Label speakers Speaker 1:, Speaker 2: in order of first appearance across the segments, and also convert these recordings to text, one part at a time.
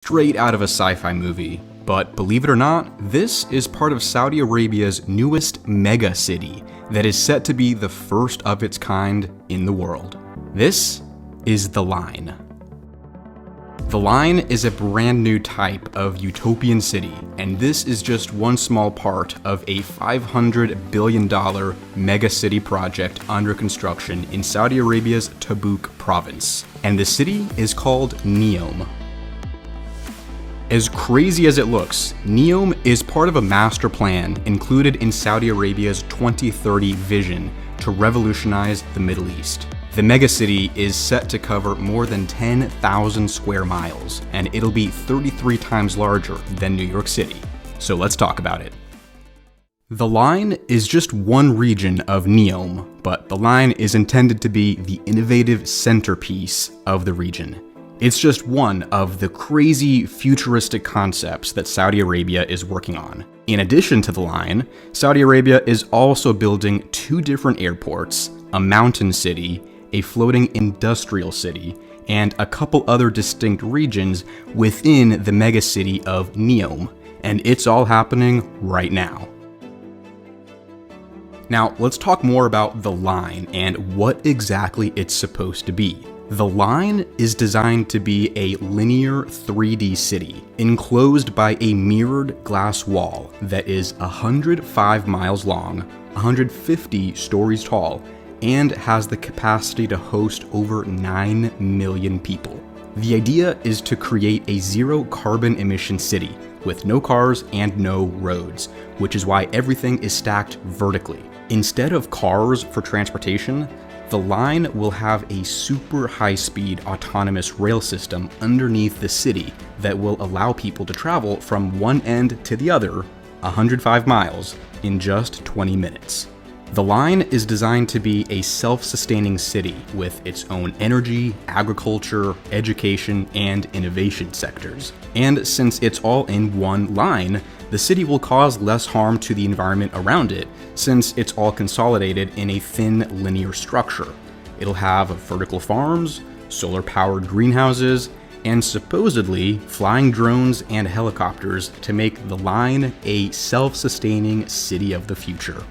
Speaker 1: straight out of a sci-fi movie. But believe it or not, this is part of Saudi Arabia's newest mega city that is set to be the first of its kind in the world. This is the Line. The Line is a brand new type of utopian city, and this is just one small part of a $500 billion mega-city project under construction in Saudi Arabia's Tabuk province. And the city is called NEOM. As crazy as it looks, NEOM is part of a master plan included in Saudi Arabia's 2030 vision to revolutionize the Middle East. The megacity is set to cover more than 10,000 square miles, and it'll be 33 times larger than New York City. So let's talk about it. The Line is just one region of NEOM, but the Line is intended to be the innovative centerpiece of the region. It's just one of the crazy futuristic concepts that Saudi Arabia is working on. In addition to the Line, Saudi Arabia is also building two different airports, a mountain city, a floating industrial city, and a couple other distinct regions within the megacity of NEOM, and it's all happening right now. Now, let's talk more about the Line and what exactly it's supposed to be. The Line is designed to be a linear 3D city, enclosed by a mirrored glass wall that is 105 miles long, 150 stories tall, and has the capacity to host over 9 million people. The idea is to create a zero carbon emission city with no cars and no roads, which is why everything is stacked vertically. Instead of cars for transportation, the Line will have a super high-speed autonomous rail system underneath the city that will allow people to travel from one end to the other, 105 miles, in just 20 minutes. The Line is designed to be a self-sustaining city with its own energy, agriculture, education, and innovation sectors. And since it's all in one line, the city will cause less harm to the environment around it, since it's all consolidated in a thin linear structure. It'll have vertical farms, solar-powered greenhouses, and supposedly flying drones and helicopters to make the Line a self-sustaining city of the future.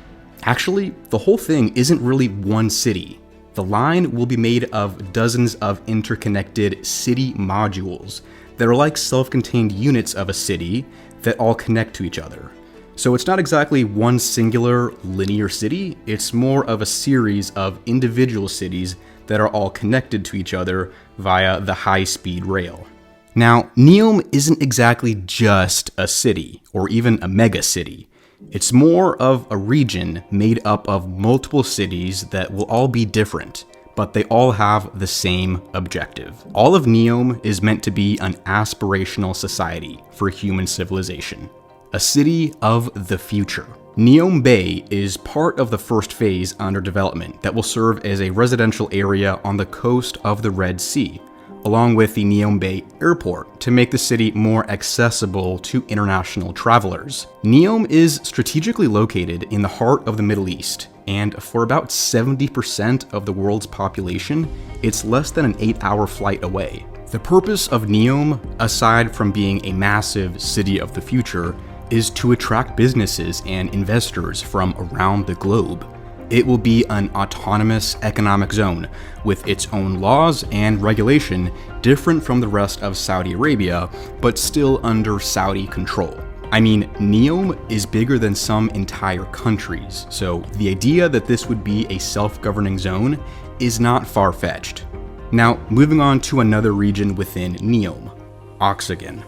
Speaker 1: Actually, the whole thing isn't really one city. The Line will be made of dozens of interconnected city modules that are like self-contained units of a city that all connect to each other. So it's not exactly one singular linear city, it's more of a series of individual cities that are all connected to each other via the high-speed rail. Now, NEOM isn't exactly just a city, or even a mega city. It's more of a region made up of multiple cities that will all be different, but they all have the same objective. All of NEOM is meant to be an aspirational society for human civilization, a city of the future. NEOM Bay is part of the first phase under development that will serve as a residential area on the coast of the Red Sea, along with the NEOM Bay Airport to make the city more accessible to international travelers. NEOM is strategically located in the heart of the Middle East, and for about 70% of the world's population, it's less than an 8-hour flight away. The purpose of NEOM, aside from being a massive city of the future, is to attract businesses and investors from around the globe. It will be an autonomous economic zone with its own laws and regulation different from the rest of Saudi Arabia, but still under Saudi control. I mean, NEOM is bigger than some entire countries, so the idea that this would be a self-governing zone is not far-fetched. Now, moving on to another region within NEOM, Oxagon.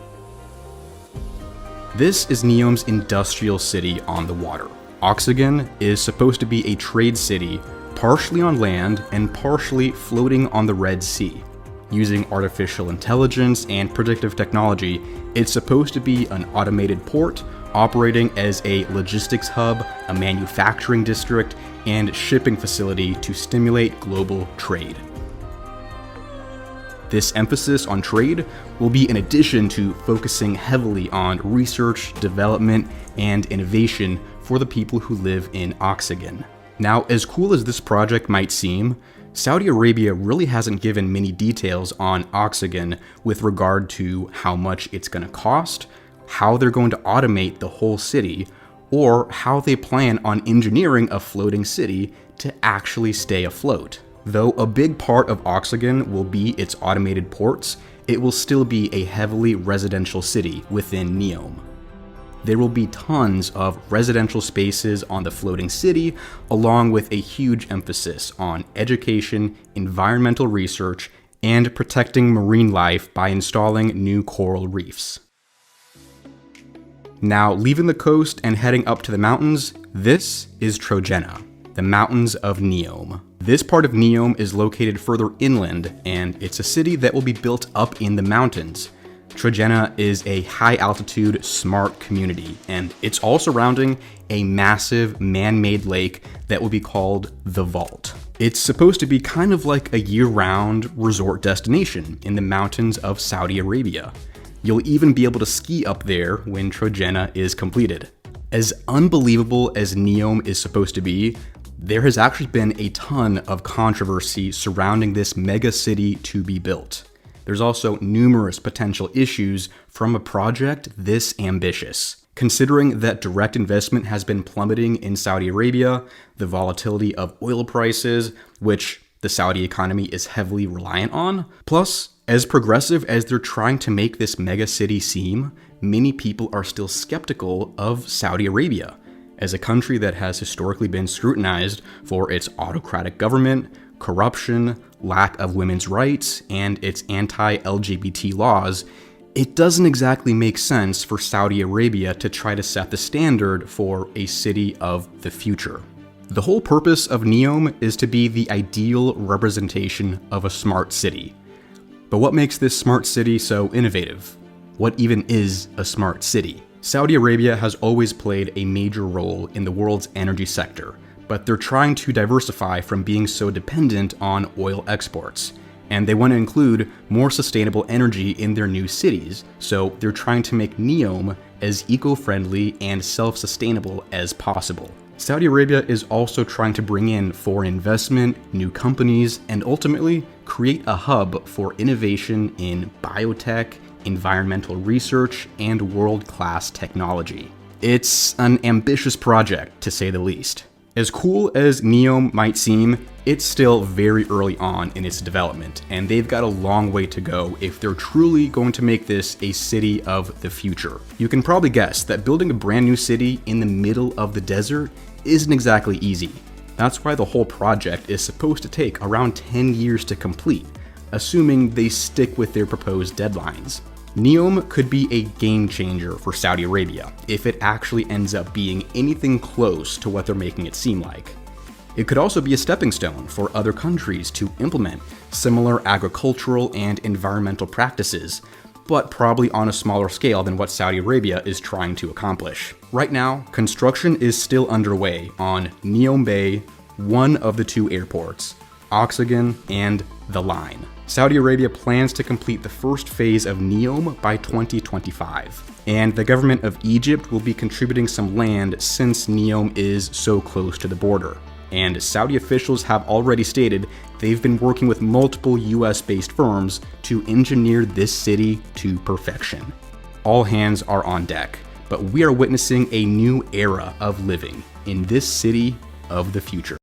Speaker 1: This is NEOM's industrial city on the water. Oxagon is supposed to be a trade city, partially on land and partially floating on the Red Sea. Using artificial intelligence and predictive technology, it's supposed to be an automated port operating as a logistics hub, a manufacturing district, and shipping facility to stimulate global trade. This emphasis on trade will be in addition to focusing heavily on research, development, and innovation for the people who live in Oxagon. Now, as cool as this project might seem, Saudi Arabia really hasn't given many details on Oxagon with regard to how much it's going to cost, how they're going to automate the whole city, or how they plan on engineering a floating city to actually stay afloat. Though a big part of Oxagon will be its automated ports, it will still be a heavily residential city within NEOM. There will be tons of residential spaces on the floating city, along with a huge emphasis on education, environmental research, and protecting marine life by installing new coral reefs. Now, leaving the coast and heading up to the mountains, this is Trojena, the Mountains of NEOM. This part of NEOM is located further inland, and it's a city that will be built up in the mountains. Trojena is a high-altitude, smart community, and it's all surrounding a massive man-made lake that will be called the Vault. It's supposed to be kind of like a year-round resort destination in the mountains of Saudi Arabia. You'll even be able to ski up there when Trojena is completed. As unbelievable as NEOM is supposed to be, there has actually been a ton of controversy surrounding this mega city to be built. There's also numerous potential issues from a project this ambitious. Considering that direct investment has been plummeting in Saudi Arabia, the volatility of oil prices, which the Saudi economy is heavily reliant on, plus, as progressive as they're trying to make this mega city seem, many people are still skeptical of Saudi Arabia as a country that has historically been scrutinized for its autocratic government, corruption, lack of women's rights, and its anti-LGBT laws. It doesn't exactly make sense for Saudi Arabia to try to set the standard for a city of the future. The whole purpose of NEOM is to be the ideal representation of a smart city. But what makes this smart city so innovative? What even is a smart city? Saudi Arabia has always played a major role in the world's energy sector, but they're trying to diversify from being so dependent on oil exports. And they want to include more sustainable energy in their new cities, so they're trying to make NEOM as eco-friendly and self-sustainable as possible. Saudi Arabia is also trying to bring in foreign investment, new companies, and ultimately create a hub for innovation in biotech, environmental research, and world-class technology. It's an ambitious project, to say the least. As cool as NEOM might seem, it's still very early on in its development, and they've got a long way to go if they're truly going to make this a city of the future. You can probably guess that building a brand new city in the middle of the desert isn't exactly easy. That's why the whole project is supposed to take around 10 years to complete, assuming they stick with their proposed deadlines. NEOM could be a game changer for Saudi Arabia if it actually ends up being anything close to what they're making it seem like. It could also be a stepping stone for other countries to implement similar agricultural and environmental practices, but probably on a smaller scale than what Saudi Arabia is trying to accomplish. Right now, construction is still underway on NEOM Bay, one of the two airports, Oxagon and The Line. Saudi Arabia plans to complete the first phase of NEOM by 2025, and the government of Egypt will be contributing some land since NEOM is so close to the border. And Saudi officials have already stated they've been working with multiple US-based firms to engineer this city to perfection. All hands are on deck, but we are witnessing a new era of living in this city of the future.